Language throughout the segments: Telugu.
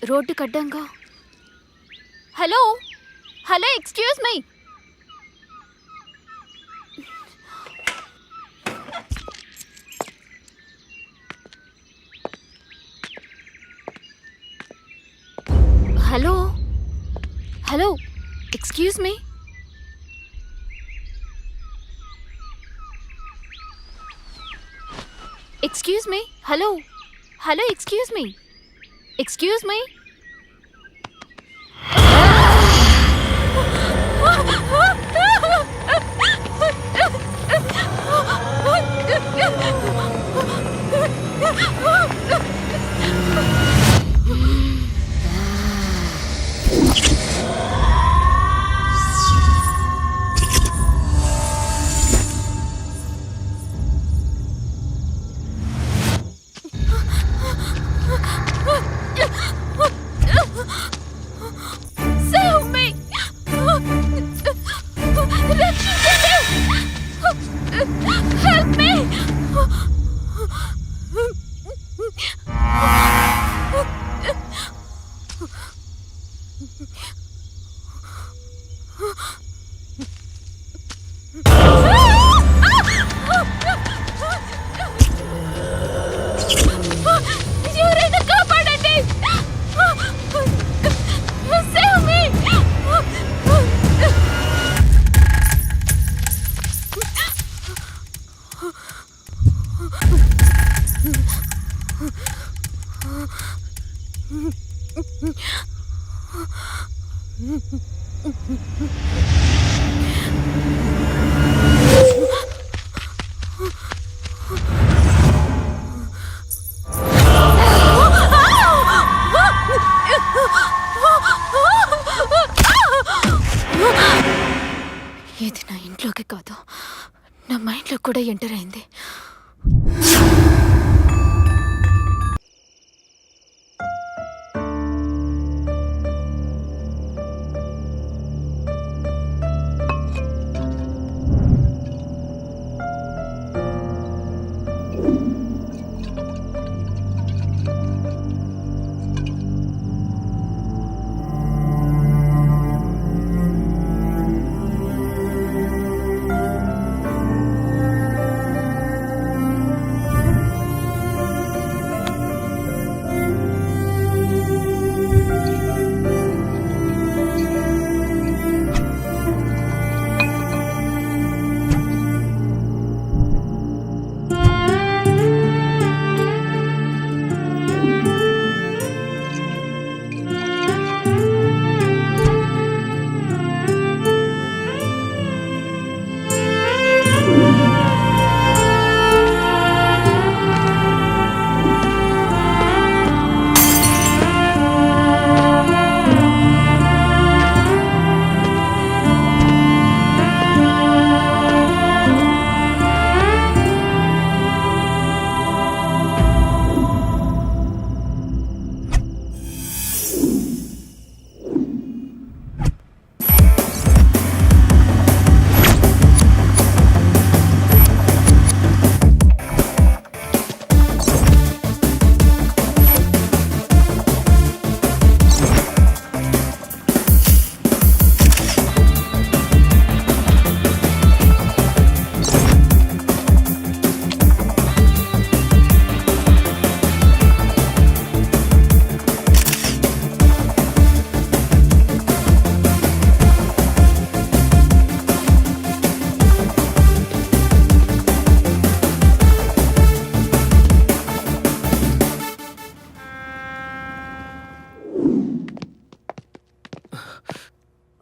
రోడ్డు కడ్డంగా. Hello hello, excuse me. Hello hello, excuse me. Excuse me. Hello hello, excuse me. Excuse me. ఇది నా ఇంట్లోకి కాదు, నా మైండ్లో కూడా ఎంటర్ అయింది.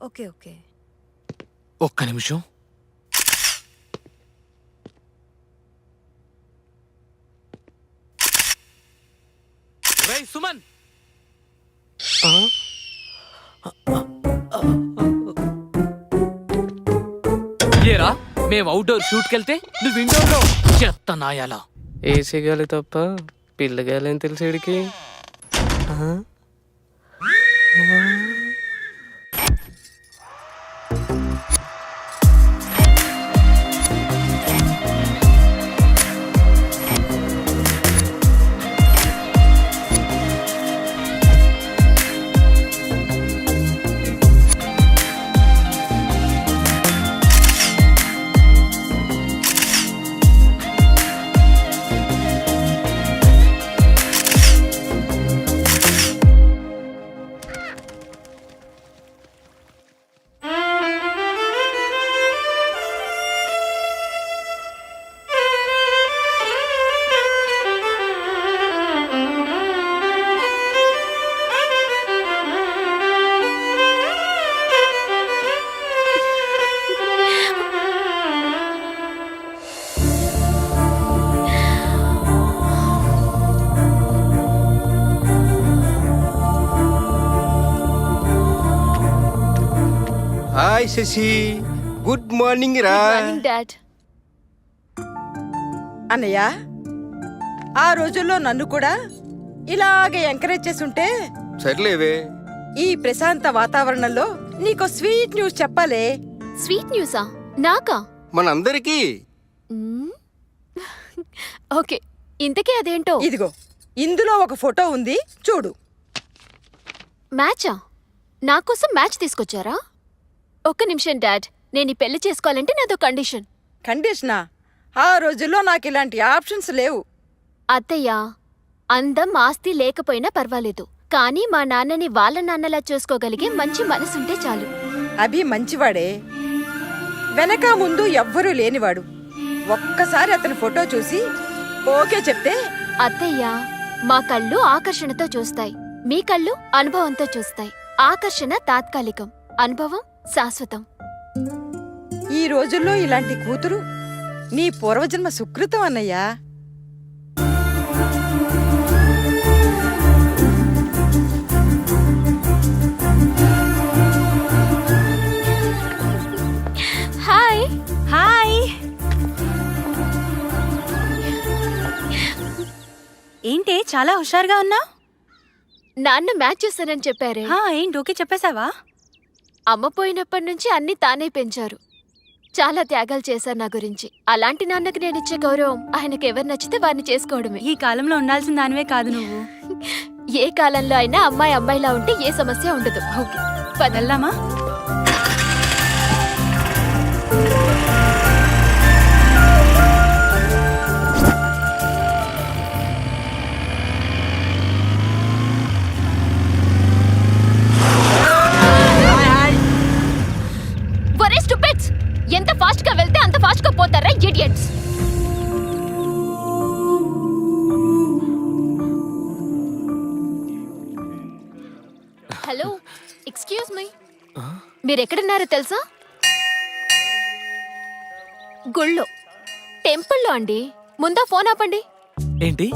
ఓకే ఓకే, ఒక్క నిమిషం. రేయ్ సుమన్, ఏరా మేము అవుట్డోర్ షూట్కి వెళ్తే నువ్వు విండోలో చెత్త నాయాలా? ఏసీ గాలి తప్ప పిల్లగాలి అని తెలిసేడికి. హాయ్ శశి, గుడ్ మార్నింగ్ రా. డాడ్. అన్నయ్య, ఆ రోజుల్లో నన్ను కూడా ఇలాగే ఎంకరేజ్ చేస్తుంటే సర్లేవే. ఈ ప్రశాంత వాతావరణంలో నీకో స్వీట్ న్యూస్ చెప్పాలే. స్వీట్ న్యూసా? నాకా? మనందరికీ. మ్మ్. ఓకే, ఇంతకీ అదేంటో. ఇదిగో ఇందులో ఒక ఫోటో ఉంది, చూడు. మ్యాచా? నా కోసం మ్యాచ్ తీసుకొచ్చారా? ఒక్క నిమిషం డాడ్, నేను ఈ పెళ్లి చేసుకోవాలంటే నాదో కండిషన్. కండిషనా? ఆ రోజుల్లో నాకు ఇలాంటి ఆప్షన్స్ లేవు. అత్తయ్య, అందం ఆస్తి లేకపోయినా పర్వాలేదు, కానీ మా నాన్నని వాళ్ళ నాన్నలా చూసుకోగలిగే మంచి మనసుంటే చాలు. అభి మంచివాడే, వెనక ముందు ఎవ్వరూ లేనివాడు. ఒక్కసారి అతని ఫోటో చూసి ఓకే చెప్తే. అత్తయ్య, మా కళ్ళు ఆకర్షణతో చూస్తాయి, మీ కళ్ళు అనుభవంతో చూస్తాయి. ఆకర్షణ తాత్కాలికం, అనుభవం శాశ్వతం. ఈ రోజుల్లో ఇలాంటి కూతురు నీ పూర్వజన్మ సుకృతం అన్నయ్యా. హాయ్. హాయ్. ఏంటి చాలా హుషారుగా ఉన్నావు? నాన్న మ్యాచ్ చూస్తానని చెప్పారే. ఏంటి ఓకే చెప్పేశావా? అమ్మ పోయినప్పటి నుంచి అన్ని తానే పెంచారు, చాలా త్యాగాలు చేశారు నా గురించి. అలాంటి నాన్నకి నేనిచ్చే గౌరవం ఆయనకి ఎవరు నచ్చితే వారిని చేసుకోవడమే. ఈ కాలంలో ఉండాల్సిన దానివే కాదు నువ్వు. ఏ కాలంలో అయినా అమ్మాయి అమ్మాయిలా ఉంటే ఏ సమస్య ఉండదు. ఓకే, వెళ్దామా? ఒరే స్టూపిడ్స్, ఎంత ఫాస్ట్ గా వెళ్తే అంత ఫాస్ట్ గా పోతారా ఇడియట్స్. హలో, ఎక్స్క్యూజ్ మీ, మీరెక్కడున్నారో తెలుసా? గుళ్ళో, టెంపుల్లో అండి. ముందా ఫోన్ ఆపండి. ఏంటి?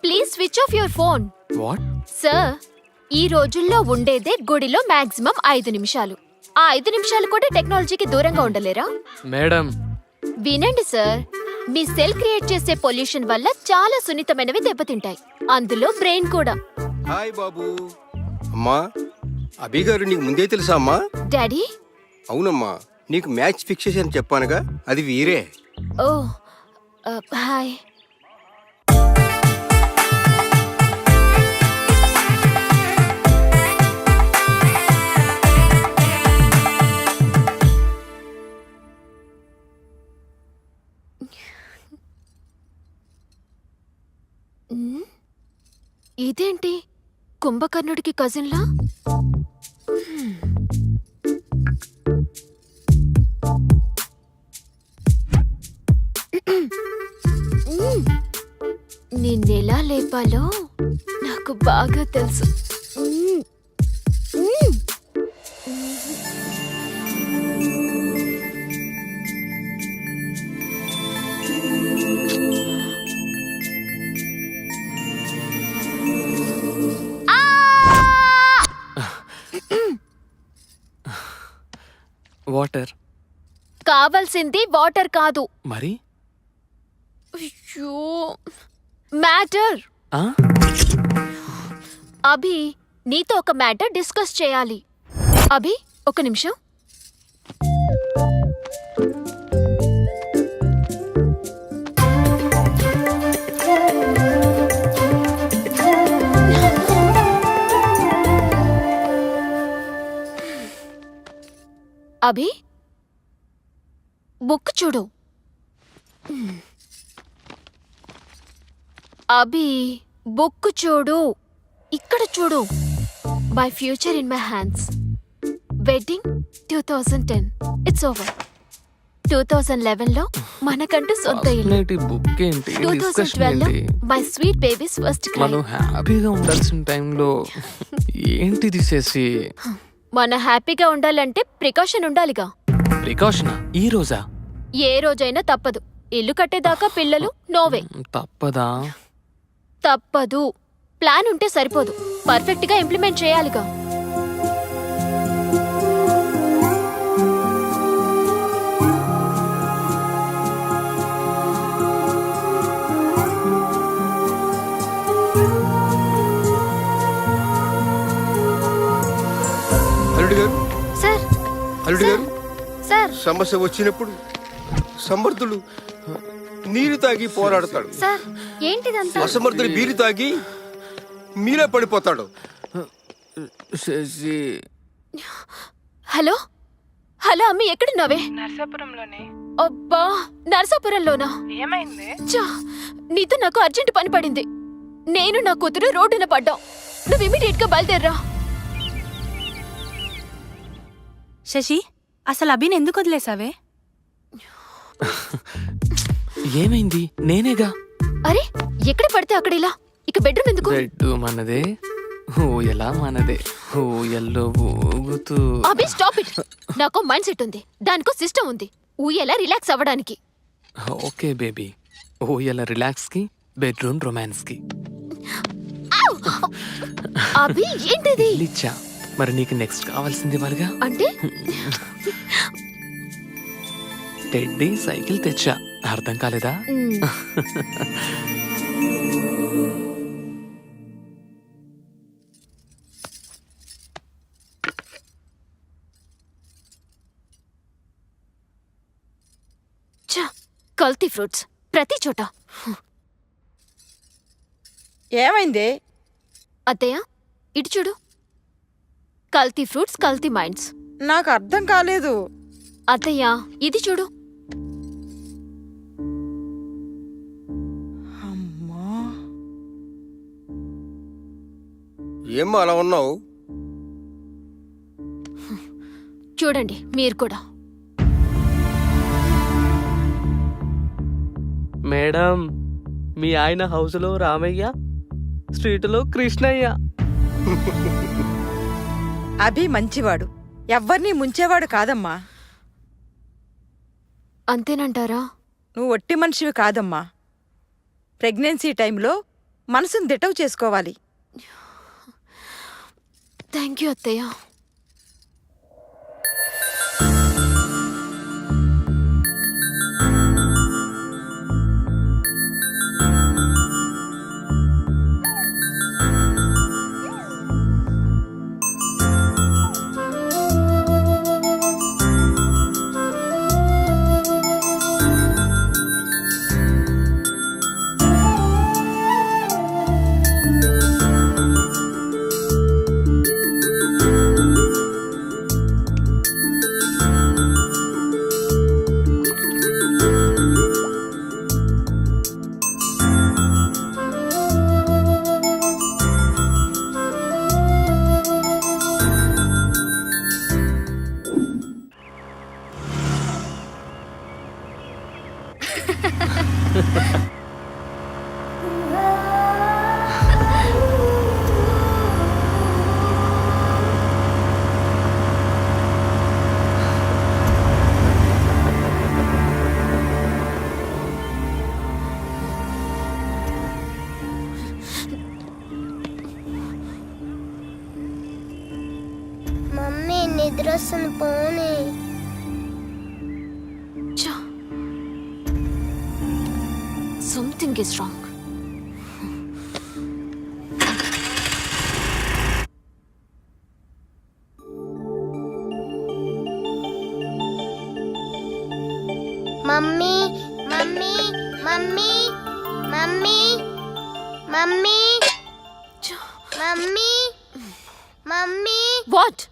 Please switch off your phone. What? Sir, ఈ రోజుల్లో ఉండేదే గుడిలో మాక్సిమం 5 నిమిషాలు. ఆ 5 నిమిషాలు కూడా టెక్నాలజీకి దూరంగా ఉండలేరా? మేడం, వినండి సార్, మీ సెల్ క్రియేట్ చేసే పొల్యూషన్ వల్ల చాలా సున్నితమైనవి దెబ్బతింటాయి, అందులో బ్రెయిన్ కూడా. హాయ్ బాబు. అమ్మా, అభి గారు నీకు ముందే తెలుసా అమ్మా? డాడీ. అవునమ్మా, నీకు మ్యాచ్ ఫిక్స్ చేసి చెప్పానుగా, అది వీరే. ఓ, హాయ్. ఇదేంటి, కుంభకర్ణుడికి కజిన్లా? నిన్నెలా లేపాలో నాకు బాగా తెలుసు. వాటర్ కావాల్సింది వాటర్ కాదు. మరి? అయ్యో, మ్యాటర్. అభి, నీతో ఒక మ్యాటర్ డిస్కస్ చేయాలి. అభి, ఒక నిమిషం. అభి, బుక్ చూడు. అభి, బుక్ చూడు, ఇక్కడ చూడు. My future in my hands. Wedding 2010, it's over. 2011లో మనకంటూ సొంత ఇల్లు. బుక్ ఏంటి? 2012లో my sweet babies first cry. మనం హ్యాపీగా ఉండాల్సిన టైంలో ఏంటిది చేసి? మన హ్యాపీగా ఉండాలంటే ప్రికాషన్ ఉండాలిగా. ప్రికాషనా? ఈ రోజా? ఏ రోజైనా తప్పదు. ఇల్లు కట్టేదాకా పిల్లలు నోవే. తప్పదా? తప్పదు. ప్లాన్ ఉంటే సరిపోదు, పర్ఫెక్ట్ గా ఇంప్లిమెంట్ చేయాలిగా. అల్లుడు గారు సార్ సమస్య వచ్చినప్పుడు సమర్థుడు నీరు తాగి పోరాడతాడు, సార్ ఏంటిదంతా? అసమర్థుడు బీరు తాగి మీరే పడిపోతాడు. శశి హలో హలో అమ్మి, ఎక్కడున్నావే? నర్సాపురంలోనే. అబ్బా, నరసాపురంలోనా? ఏమైంది? చా, నీతో నాకు అర్జెంట్ పని పడింది. నేను నా కూతురు రోడ్డున పడ్డాం. నువ్వు ఇమీడియట్ గా బయలుదేర్రా. శశి, అసలు అభిని ఎందుకు వదిలేసావే? ఏమైంది? నేనేగా. అరే, ఎక్కడ పడితే అక్కడ ఇలా. ఇక బెడ్రూమ్ ఎందుకు? బెడ్ మనదే, ఊయలా మనదే, ఊయల్లో ఊగుతూ. అభి, స్టాప్ ఇట్. నాకు మైండ్ సెట్ ఉంది, దానికో సిస్టమ్ ఉంది. ఊయలా రిలాక్స్ అవ్వడానికి. ఓకే బేబీ, ఊయల రిలాక్స్ కి, బెడ్రూమ్ రొమాన్స్ కి. అభి, ఏంటిది? లిచ్చా, మరి నీకు నెక్స్ట్ కావాల్సింది వాళ్ళగా. అంటే టెడ్డీ సైకిల్ తెచ్చా, అర్థం కాలేదా? ఛ, కల్తీ ఫ్రూట్స్ ప్రతి చోట. ఏమైంది? అత్తయ్య, ఇటు చూడు. కల్తీ ఫ్రూట్స్, కల్తీ మైండ్స్. నాకు అర్థం కాలేదు. అత్తయ్య, ఇది చూడు. అమ్మా, ఏమ్మా అలా ఉన్నావు? చూడండి మీరు కూడా. మేడం, మీ ఆయన హౌస్లో రామయ్య, స్ట్రీట్లో కృష్ణయ్య. అభి మంచివాడు, ఎవ్వరినీ ముంచేవాడు కాదమ్మా. అంతేనంటారా? నువ్వు ఒట్టి మనిషివి కాదమ్మా. ప్రెగ్నెన్సీ టైంలో మనసును దిటవు చేసుకోవాలి. థ్యాంక్ యూ అత్తయ్య. మమ్మీ నిద్ర వస్తుంది, పోనీ. Something is wrong. Mummy mummy mummy mummy mummy mummy mummy, what?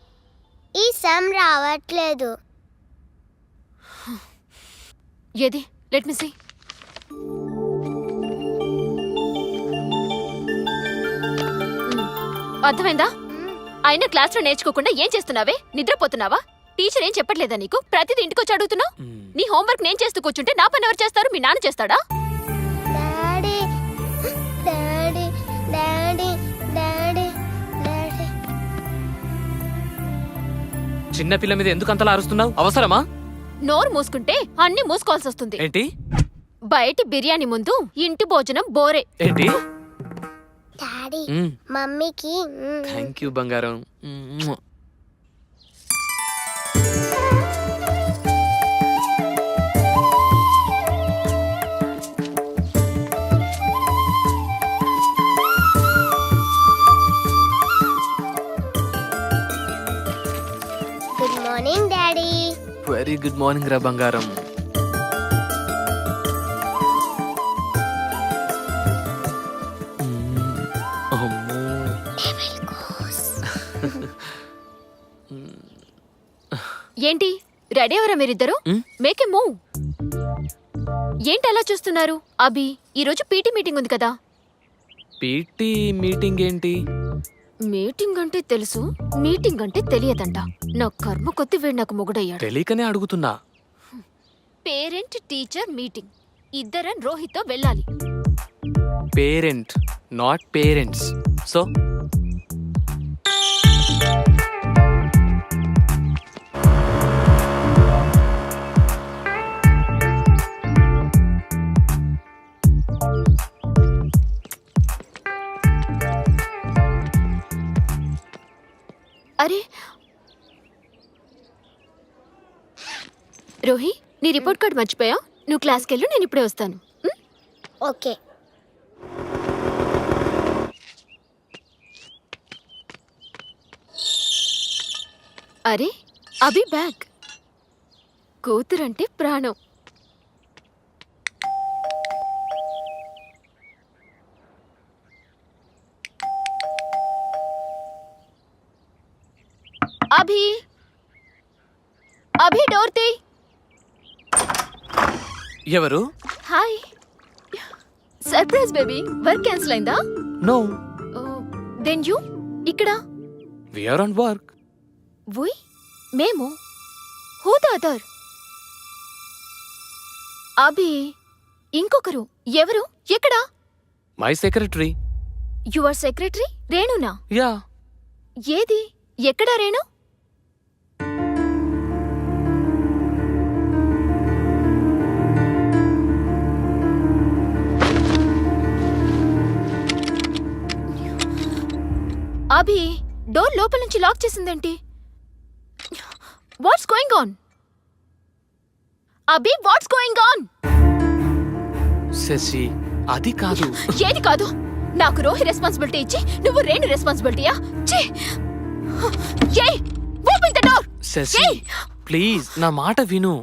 ఈ సమ్ రావట్లేదు. ఏది? Let me see. అర్థమైందా? అయినా క్లాస్ లో నేర్చుకోకుండా ఏం చేస్తున్నావే? నిద్రపోతున్నావా? టీచర్ ఏం చెప్పట్లేదా నీకు? ప్రతిదీ ఇంటికొచ్చి అడుగుతున్నావు. నీ హోంవర్క్ నేను చేస్తూ కూర్చుంటే నా పని ఎవరు చేస్తారు? మీ నాన్న చేస్తాడా? Daddy daddy daddy daddy daddy. చిన్న పిల్ల మీద ఎందుకు అంతలా అరుస్తున్నావు? అవసరమా? నోరు మూసుకుంటే అన్ని మూసుకోవాల్సి వస్తుంది. ఏంటి? బయటి బిర్యానీ ముందు ఇంటి భోజనం బోరే. ఏంటి? డాడీ మమ్మీకి థ్యాంక్ యూ బంగారం. Good morning daddy. Very good morning రా బంగారం. అమ్మో. ఏంటి రెడీ అవరా మీరిద్దరు? మేకే మూవ్. ఏంటి అలా చూస్తున్నారు? అభి, ఈరోజు పీటీ మీటింగ్ ఉంది కదా. పీటీ మీటింగ్ ఏంటి? మీటింగ్ అంటే తెలుసు, మీటింగ్ అంటే తెలియదంట. నా కర్మ కొద్ది వీడు నాకు మొగుడయ్యాడు. తెలియకనే అడుగుతున్నా. Parent teacher meeting. ఇద్దరం రోహిత్తో వెళ్ళాలి. Parent not parents. సో అరే రోహి, నీ రిపోర్ట్ కార్డ్ మర్చిపోయా? నువ్వు క్లాస్కి వెళ్ళు, నేను ఇప్పుడే వస్తాను. ఓకే. అరే అభి బ్యాగ్. కూతురంటే ప్రాణం. అభి, అభి డోర్ తీ. ఎవరు? Hi. Surprise baby. Work cancel అయిందా? నో, దెన్ యూ ఇక్కడ. We are on work. We మేము? Who the other? అభి, ఇంకొకరు ఎవరు? ఎక్కడ? My secretary. యువర్ సెక్రటరీ రేణునా? యా. ఏది? ఎక్కడా రేణు? అభి, డోర్ లోపల నుంచి లాక్ చేసిందేంటి? What's going on? Abhi, what's going on? Sasi, అది కాదు. ఏది కాదు? నాకు రోహి రెస్పాన్సిబిలిటీ ఇచ్చి నువ్వు రేణు రెస్పాన్సిబిలిటీయా? Open the door. Sasi please నా మాట విను.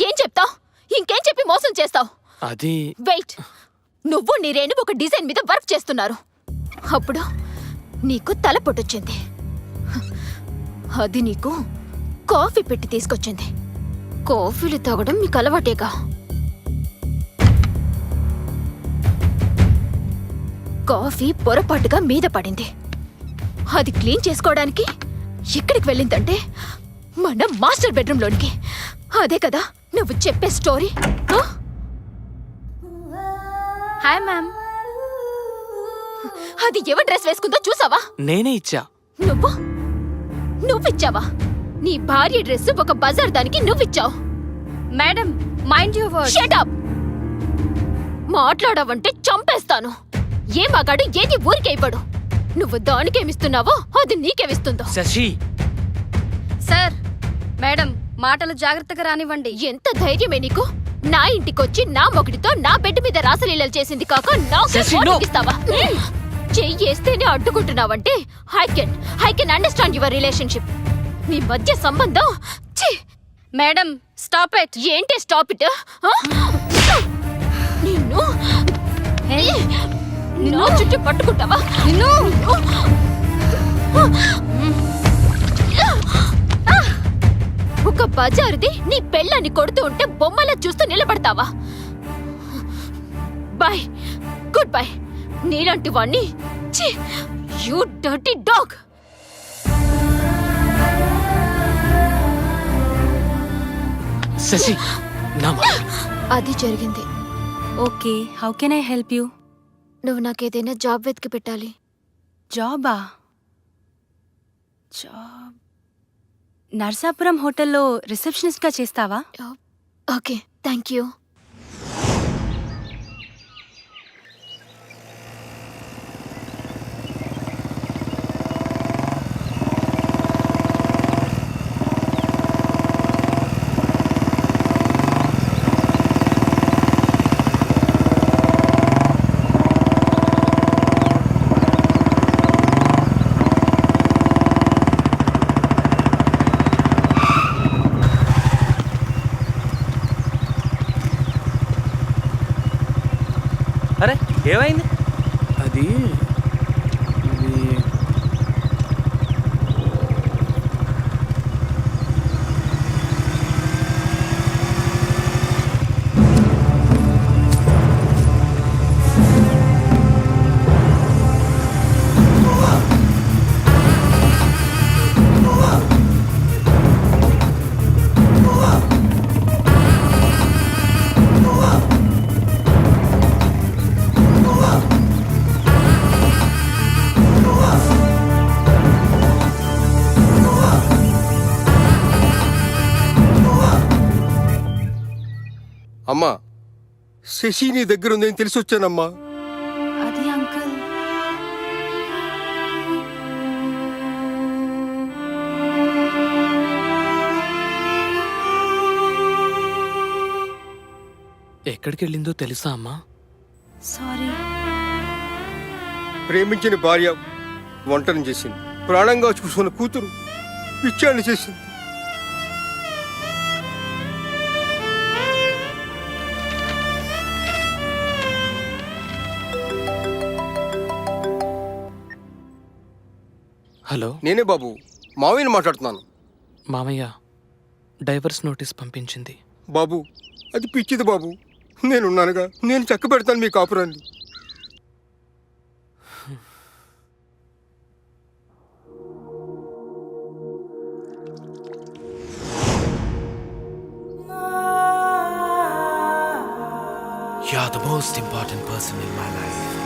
ఏం చెప్తావ్? ఇంకేం చెప్పి మోసం చేస్తావ్? అది వెయిట్, నువ్వు నీ రేణు ఒక డిజైన్ మీద వర్క్ చేస్తున్నారు. అప్పుడు నీకు తల పొట్టొచ్చింది. అది నీకు కాఫీ పెట్టి తీసుకొచ్చింది. కాఫీలు తాగడం మీకు అలవాటేగా. కాఫీ పొరపాటుగా మీద పడింది. అది క్లీన్ చేసుకోవడానికి ఎక్కడికి వెళ్ళిందంటే మన మాస్టర్ బెడ్రూమ్లోనికి. అదే కదా నువ్వు చెప్పే స్టోరీ. Hi ma'am. అది ఎవరి డ్రెస్ వేసుకుందో చూసావా? నేనే ఇచ్చా. నువ్విచ్చావా? నీ భార్య డ్రెస్ ఒక బజార్ దానికి నువ్విచ్చావు. Madam, mind your words. Shut up. మాట్లాడావంటే చంపేస్తాను. ఏ మగాడు ఏది ఊరికే ఇవ్వడు. నువ్వు దానికేమిస్తున్నావో అది నీకేమిస్తుందో. శశి. సార్, మేడం మాటలు జాగ్రత్తగా రానివ్వండి. ఎంత ధైర్యమే నీకు? నా ఇంటికొచ్చి నా మొగుడితో నా బెడ్ మీద రాసలీలలు చేసింది కాక శశి, no. నాకిస్తావా? చెయ్యేస్తేనే అడ్డుకుంటున్నావంటే I can understand your relationship. మీ మధ్య సంబంధం. Madam, stop it. ఏంటి స్టాప్ ఇట్? నిన్ను నిన్ను చుట్టూ పట్టుకుంటావా? నిన్ను ఒక బజారుది నీ పెళ్ళాన్ని కొడుతూ ఉంటే బొమ్మలా చూస్తూ నిలబడతావా? Bye, good bye. నీలాంటి వాణ్ణి. You dirty dog. శశి, నా మాట. అది జరిగింది. Okay, how can I help you? నువ్వు నాకేదైనా జాబ్ వెతికి పెట్టాలి. జాబా? జాబ్ నర్సాపురం హోటల్లో రిసెప్షనిస్ట్గా చేస్తావా? Okay, thank you. ఏమైంది? అది అమ్మా, శశి నీ దగ్గర ఉందని తెలిసి వచ్చానమ్మా. అది అంకుల్. ఎక్కడికి వెళ్ళిందో తెలుసా అమ్మా? సారీ. ప్రేమించిన భార్య వంటను చేసింది, ప్రాణంగా చూసుకున్న కూతురు పిచ్చాన్ని చేసింది. హలో నేనే బాబు, మావయ్యని మాట్లాడుతున్నాను. మామయ్య డైవర్స్ నోటీస్ పంపించింది. బాబు, అది పిచ్చిది బాబు. నేనున్నానుగా, నేను చక్క పెడతాను మీ కాపురాన్ని. You're the most important person in my life.